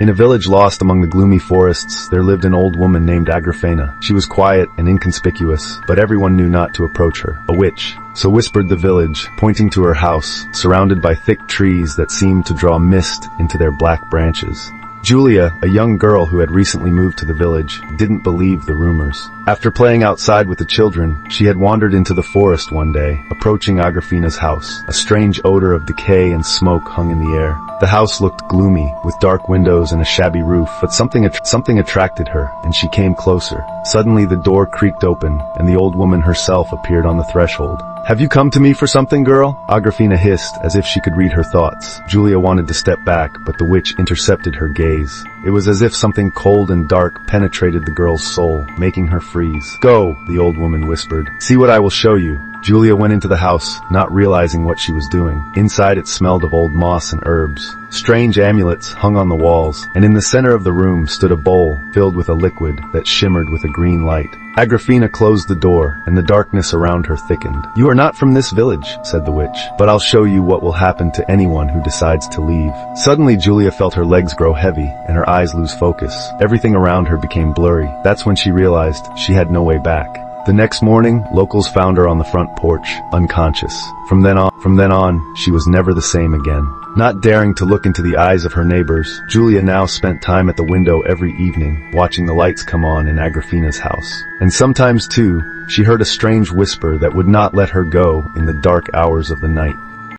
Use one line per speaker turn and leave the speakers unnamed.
In a village lost among the gloomy forests, there lived an old woman named Agrafena. She was quiet and inconspicuous, but everyone knew not to approach her. A witch. So whispered the village, pointing to her house, surrounded by thick trees that seemed to draw mist into their black branches. Julia, a young girl who had recently moved to the village, didn't believe the rumors. After playing outside with the children, she had wandered into the forest one day, approaching Agrafena's house. A strange odor of decay and smoke hung in the air. The house looked gloomy, with dark windows and a shabby roof, but something attracted her, and she came closer. Suddenly the door creaked open, and the old woman herself appeared on the threshold. "Have you come to me for something, girl?" Agrafena hissed, as if she could read her thoughts. Julia wanted to step back, but the witch intercepted her gaze. It was as if something cold and dark penetrated the girl's soul, making her freeze. "Go," the old woman whispered. "See what I will show you." Julia went into the house, not realizing what she was doing. Inside it smelled of old moss and herbs. Strange amulets hung on the walls, and in the center of the room stood a bowl filled with a liquid that shimmered with a green light. Agrafena closed the door, and the darkness around her thickened. "You are not from this village," said the witch, "but I'll show you what will happen to anyone who decides to leave." Suddenly Julia felt her legs grow heavy, and her eyes lose focus. Everything around her became blurry. That's when she realized she had no way back. The next morning, locals found her on the front porch, unconscious. From then on, she was never the same again. Not daring to look into the eyes of her neighbors, Julia now spent time at the window every evening, watching the lights come on in Agrafena's house. And sometimes, too, she heard a strange whisper that would not let her go in the dark hours of the night.